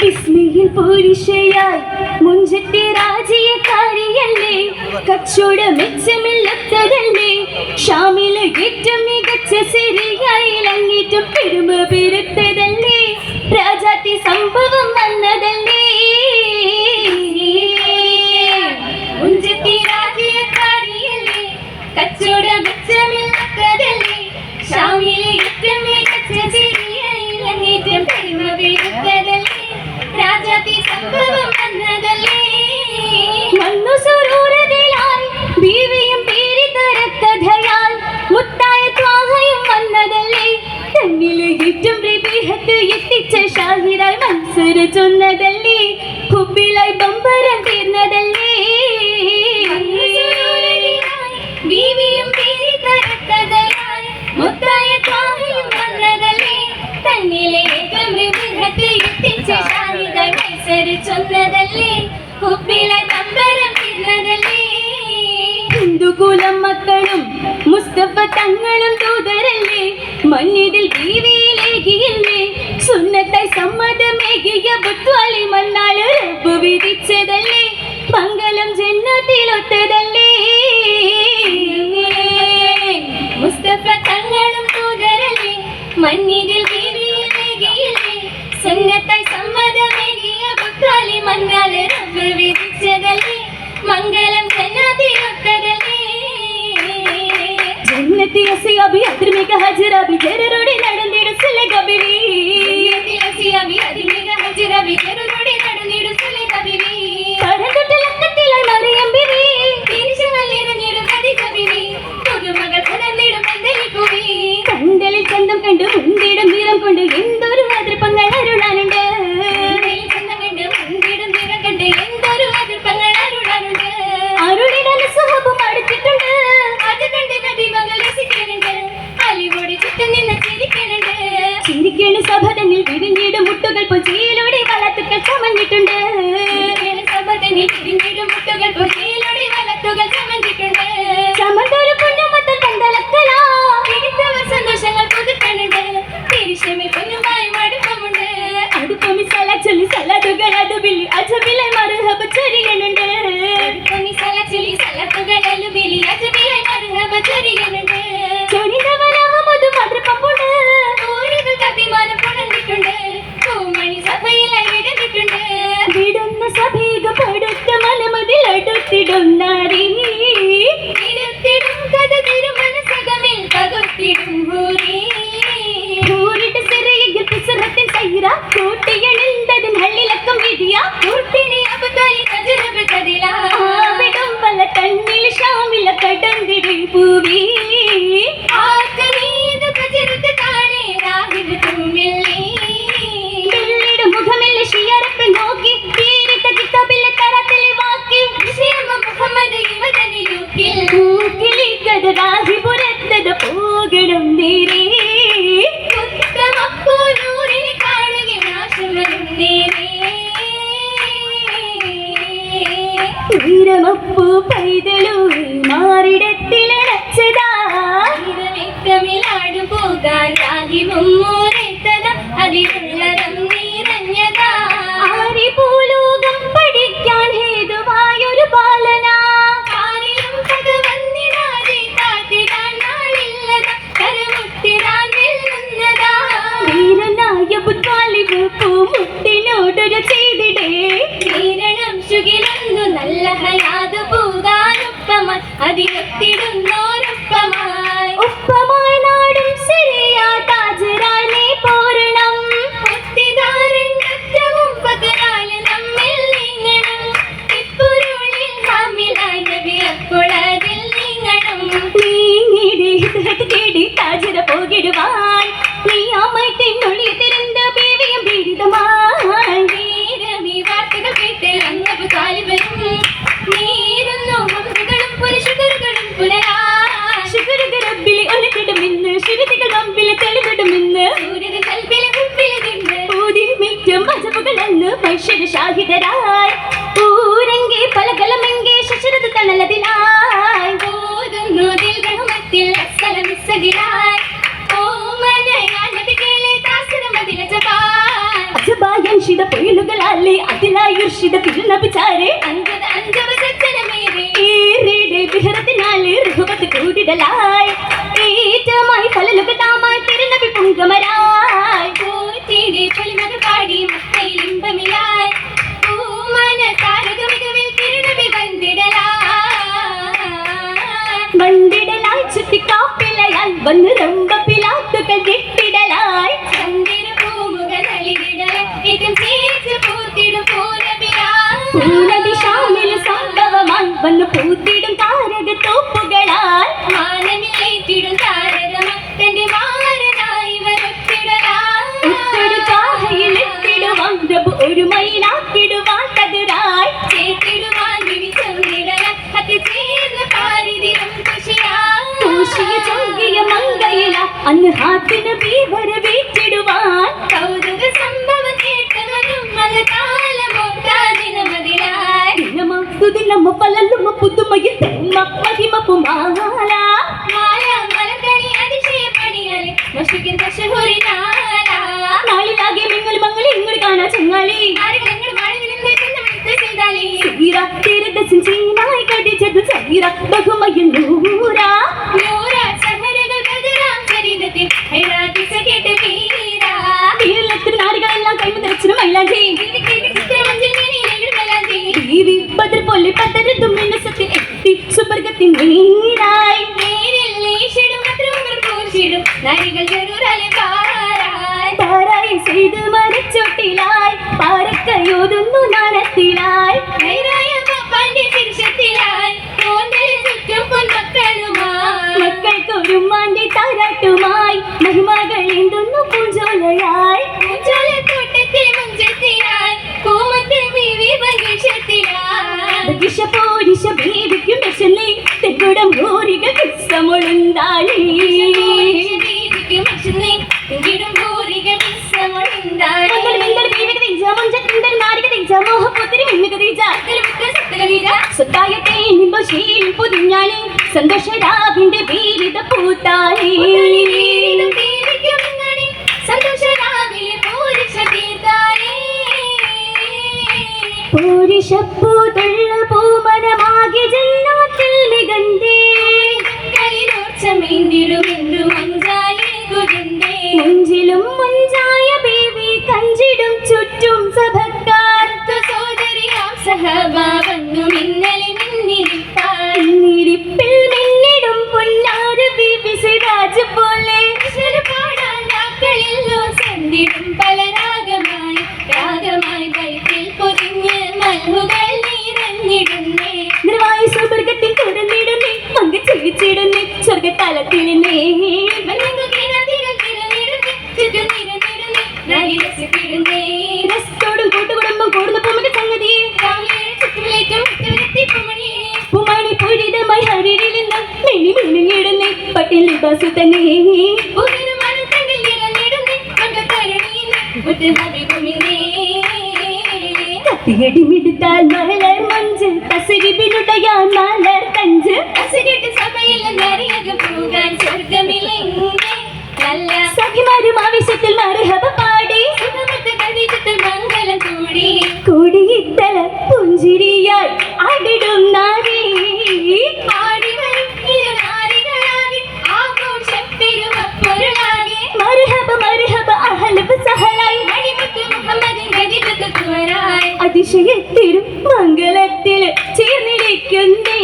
വിസ്മയിൽ പോരിഷയായി മുഞ്ചത്തെ രാജ്യക്കാരിയല്ലേ, കച്ചവട മെച്ചമില്ലാത്തതല്ലേ, ഷാമിലെ ഏറ്റവും മികച്ച സിറിയായി അങ്ങേറ്റം പെരുമ പെരുത്തതല്ലേ, രാജാത്തി സംഭവം വന്നതല്ലേ. മുഞ്ചത്തെ രാജ്യക്കാരിയല്ലേ, കച്ചവട മെച്ചമില്ലാത്തതല്ലേ, ഷാമിലെ ഏറ്റവും മികച്ച സിറിയായി അങ്ങേറ്റം പെരുമ പെരുത്തതല്ലേ, രാജാത്തി സംഭവം വന്നതല്ലേ. മണ്ണു സുരൂരതയാൽ ബീവിയും പേരി തരക്കഥയാൽ മുത്തായ ത്വാഹയും വന്നതല്ലേ, തന്നിലെ ഏറ്റവും പ്രബീഹത്ത് എത്തിച്ച ഷാഹിറായി മൻസൂർ ചൊന്നതല്ലേ, ഹുബിലായി ബമ്പരം തീർന്നതല്ലേ. ബീവിയും പേരി തരക്കഥയാൽ മുത്തായ ത്വാഹയും വന്നതല്ലേ, തന്നിലെ ഏറ്റവും പ്രബീഹത്ത് എത്തിച്ച ഷാഹിറായി മൻസൂർ ചൊന്നതല്ലേ, ഹുബിലായി ബമ്പരം തീർന്നതല്ലേ. ഹിന്ദുകുലം മക്കളും മുസ്തഫ തങ്ങളും ദൂതരല്ലേ, മന്നിതിൽ ബീവിയിലേകിയില്ലേ, സുന്നത്തായി സമ്മതമേകിയ ബുദ്ധ്വാലി മന്നാള് റബ്ബ് വിധിച്ചതല്ലേ, മംഗളം ജന്നത്തിലൊത്തതല്ലേ. മുസ്തഫ തങ്ങളും ദൂതരല്ലേ, മന്നിതിൽ ബീവിയിലേകിയില്ലേ, സുന്നത്തായി സമ്മതമേകിയ ബുദ്ധ്വാലി മന്നാള് റബ്ബ് വിധിച്ചതല്ലേ, മംഗളം ജന്നത്തിലൊത്തതല്ലേ. ജന്നത്തി അസിയാബി അദ്രിമിക ഹജറബി ജരരോടി നടന്നിടു സുലഗബിവി, ജന്നത്തി അസിയാബി അദ്രിമിക ഹജറബി ജരരോടി നടന്നിടു സുലഗബിവി, പരന്തൊട്ട ലക്കത്തിലായി മറിയം ബിവി, തിരിച്ചുവല്ലിരുന്നിടു ഖദീജ ബിവി, പുതുമകൾ പിറന്നിടും പന്തലിക്കുവി, കണ്ടലിൽ ചന്തം കണ്ടു മുന്തിടും നിറം കൊണ്ട് എന്തൊരു അതിർപ്പങ്ങൾ അരുളാനുണ്ട്, ചന്തം കണ്ട് മുന്തിടും നിറം കണ്ട് എന്തൊരു അതിർപ്പങ്ങൾ അരുളാനുണ്ട്. അരുളിടാൻ സുഹബും അടുത്തിട്ടുണ്ട്, അത് കണ്ട് നബിമകൾ രസിക്കുന്നുണ്ട്, അലിവോടി ചുറ്റും നിന്ന് ചിരിക്കുന്നുണ്ട്. ചിരിക്കേണ് സഭ തന്നിൽ വിരിഞ്ഞിടും മുട്ടുകൾ പൊച്ചിയിലൂടെ വളത്തുകൾ ചമഞ്ഞിട്ടുണ്ട്, സഭ തന്നിൽ വിരിഞ്ഞിടും മുട്ടുകൾ പൊച്ചിയിലൂടെ വളത്തുകൾ ചമഞ്ഞിട്ടുണ്ട്. ചമന്തൊരു പുണ്യമത്തൽ പന്തളക്കല പിടിത്തവർ സന്തോഷങ്ങൾ പുതുക്കുന്നുണ്ട്, തിരിശമിൽ പൊന്നുമായി മടുപ്പമുണ്ട്, അടുപ്പമി സല ചൊല്ലി സലതുകൾ അതുബിലി അജബിലെ മറുഹബ ചൊരിയുന്നുണ്ട്, അടുപ്പമി സല ചൊല്ലി സലതുകൾ അതുബിലി അജബിലെ മറുഹബ ചൊരിയുന്നുണ്ട്. ചൊരിതവനഹമതു മധുരപ്പുണ്ട്, ഊരുകൾ കത്തിമാനം പുണർന്നിട്ടുണ്ട്, പൂമണി സഭയിലായി വിടന്നിട്ടുണ്ട്, വിടുന്ന സഭീക പടുത്ത മനമതിൽ അടുത്തിടുന്നാരി, ഇരുത്തിടും കഥ തിരുമനസകമിൽ പകുത്തിടും ഹൂരി, ഹൂരിട്ട് സിറിയിൽ പിസറത്തിൻ സൈറ കൂട്ടിയണിന്തതും ഹള്ളിലക്കം വിധിയ കൂട്ടിണി അബുദാലി തജറബ് കദില, ആവിടും വല്ല തണ്ണിൽ ഷാമില കടന്തിടി പൂവി, ആകനീത പ്രചരിത കാണേ രാഹിബ് തുമ്മില്ലി, വെള്ളിടും മുഖമെല്ല ഷിയറപ്പ് നോക്കി തീരിത്ത കിതാബിലെ തറത്തിലെ വാക്കി, വിഷയമ മുഹമ്മദ് യുവതനിലൂക്കിൽ മൂക്കിലി കഥ രാഹിബുരത്തത് പോകണം നേരേ, ഉത്തമപ്പൂരൂരിനെ കാണുക നാശവരും നേരേ, ഉയരമപ്പൂ പൈതലൂരി മാറിടത്തിലടച്ചതാ, വ്യക്തമിലാടു പോകാൻ രാഹിബും മൂരെത്തതാ, അതിലുള്ളതും നിറഞ്ഞതാ, ആരിഭൂലോകം പഠിക്കാൻ ഹേതുവായൊരു ബാലന, ആരിലും കഥ വന്നിടാതെ കാത്തിടാൻ നാളില്ലതാ, കരമുട്ടിടാൻ വെല്ലുന്നതാ, വീരനായ ബുദ്ധ്വാലിബ് പൂമുട്ടിനോടൊരു ചെയ്തിടേ, വീരണം ശുകിലൊന്നു നല്ല ഹയാത് പോകാനൊപ്പമായി അതിലൊത്തിടുന്നോരൊപ്പമായി, ഒപ്പമായി നാടും സിറിയ താജരാനെ പൂരണം, ഒത്തിധാരണ്ടറ്റവും പകരാല് നമ്മിൽ നീങ്ങണം, ഇപ്പൊരുളിൽ ഹാമിലായി നബി അപ്പോഴതിൽ നീങ്ങണം, നീങ്ങിടെ ഹിതഹത്ത് തേടി താജര പോകിടുവാൻ, നീ അമ്മയ്ക്കെന്നുള്ളിൽ തിരുந்த ബീവിയും പീഡിതമായി, വീരമീ വാർത്തകൾ കേട്ട് അന്നബ് താലിബരും നീരുന്നു ഹംദുകളും പുരുഷകരുകളും പുനരാ, ശുക്രുകൾ റബ്ബിലെ ഒലക്കിടുമെന്ന് ശുരുതികൾ റബ്ബിലെ തെളിവിടുമെന്ന്, സൂര്യന് കൽബിലെ മുമ്പിലെ നിന്ന് ഊതിൽ മിറ്റും അജബുകളെന്ന് മനുഷ്യര് ഷാഹിദരായി, ഊരങ്കെ പലകലമെങ്കെ ശശരത് തണലതിനായി, ഊതുന്നു ദിൽ റഹ്മത്തിൽ അസ്സലമിസ്സതിലായി, ഓമനയാ നബി കേളെ താസരം അതില ജബാ, അജബാ യൻഷിദ വിരലുകളാലെ അതിലായി ഉർഷിത തിരുനബിച്ചാരെ അഞ്ചത അഞ്ചവ സജ്ജനമേറെ ഏറിടെ വിഹറത്തിനാലെ റുഹബത്ത് കൂടിടലായി ഏറ്റമായി ഫലലുകളാമായി തിരുനബി പൊങ്കമരായി പൂത്തിടെ പൊലിമക പാടി മക്കയിൽ ഇമ്പമിലായി പൂമന താരക മികവിൽ തിരുനബി വന്ദിടലായി ചുറ്റിക്കാപ്പിളയാൽ വന്ന് റമ്പപ്പിലാത്തുകൾ കെട്ടിടലായി സംഭവമായി വന്ന് പൂത്തിടും താരക തോപ്പുകളാൽ മാനമില്ലേറ്റിടും താരകമാ തന്റെ മാരനായി വരത്തിടലായിലെത്തിടുവാൻ പ്രഭു ഒരു മയിലാക്കിടുവാൻ കതിരായി ചേർത്തിടുവാൻ വിവിച്ചൊന്നിടലാൽ അത് ചേർന്ന് പാരിതിരും തുഷിയ ചൊങ്കിയ മങ്കയില അന്ന് ഹാത്തിന് ബീവര വീട്ടിടുവാൻ കൗതുക സംഭവം കേട്ടവരും ദിനമ പലല്ലുമ പുതുമയിൽ മഹിമ പുമാല നാളിലാകെ നിങ്ങൾ മങ്ങളെ ഇങ്ങോട്ട് കാണാ ചങ്ങാളി ായി കടിച്ചത് സീറ ബഹുമയിൽ നൂറാ നാടുകളെല്ലാം കൈമുതലച്ചനും മൈലാഞ്ചി ബദർ പോലെ പതരത്തും മിനുസത്തിൽ എത്തി സുബർഗത്തിൻ നീരായി പാരായി ചെയ്ത് മരിച്ചോട്ടിലായി പാറക്കയോതുന്നു നാണത്തിലായി മക്കൾക്കൊരു മാണ്ടി താരാട്ടുമായി മഹിമകൾ എന്തൊന്നു പൂഞ്ചോലയായി ും തെക്കുടം ഭൂരികൾ കിസ്സമൊഴുന്താളി സന്തോഷരാവിന്റെ വീരിത പൂത്താളി പൂരിഷപ്പൂതുള്ള പൂമനമാകി ജന്നാത്തിൽ മികന്തേ നെഞ്ചിലും മുഞ്ചായ ബേബി കഞ്ചിടും ചുറ്റും സഭക്കാർ സഹോദരിയാം സഹബാവന്നു മിന്നലി മിന്നിരിപ്പിൽ മിന്നിടും പൊന്നാര ബേബി സിരാജ് പോലെ പാടാനാക്കളില്ലോ സന്ധിടും പല രാഗമായി വയറ്റിൽ പൊതിഞ്ഞ് മൽഹുകൾ നിറഞ്ഞിടുന്നേ നിർവായ സുവർഗത്തിൽ തുറന്നിടുന്നേ പങ്ക് ചിരിച്ചിടുന്നേ സ്വർഗത്തലത്തിലിരുന്നേ രസത്തോടും കൂട്ടുകുടുംബം കൂടുന്ന പൂമിക സംഗതി പൂമണി പൂരിതമായി ഹരിയിൽ നിന്ന് മെനി മിനുങ്ങിടുന്നേ പട്ടിൽ ലിബാസു തന്നെ കത്തിയടിമിടുത്താൽ മലർ മഞ്ച് കസരിബിനുടയാൻ മലർ കഞ്ച് കസരിട്ട് സഭയിൽ നിറയകം പോകാൻ സ്വർഗമിലെങ്കെ നല്ല സഖിമാരും ആവേശത്തിൽ മർഹബ പാടി മംഗലം കൂടിയിത്തല പുഞ്ചിരിയായി ആടിടും നാരി ആടി വരും നാരികളാകെ ആഘോഷം പെരുമപ്പൊരുളാകെ മർഹബ മർഹബ അഹലബ് സഹലായി അടിമുത്ത് മുഹമ്മദിൻ ഗദിബത്ത് കുവരായി അതിശയത്തിലും മംഗളത്തിൽ ചേർന്നിരിക്കുന്നേ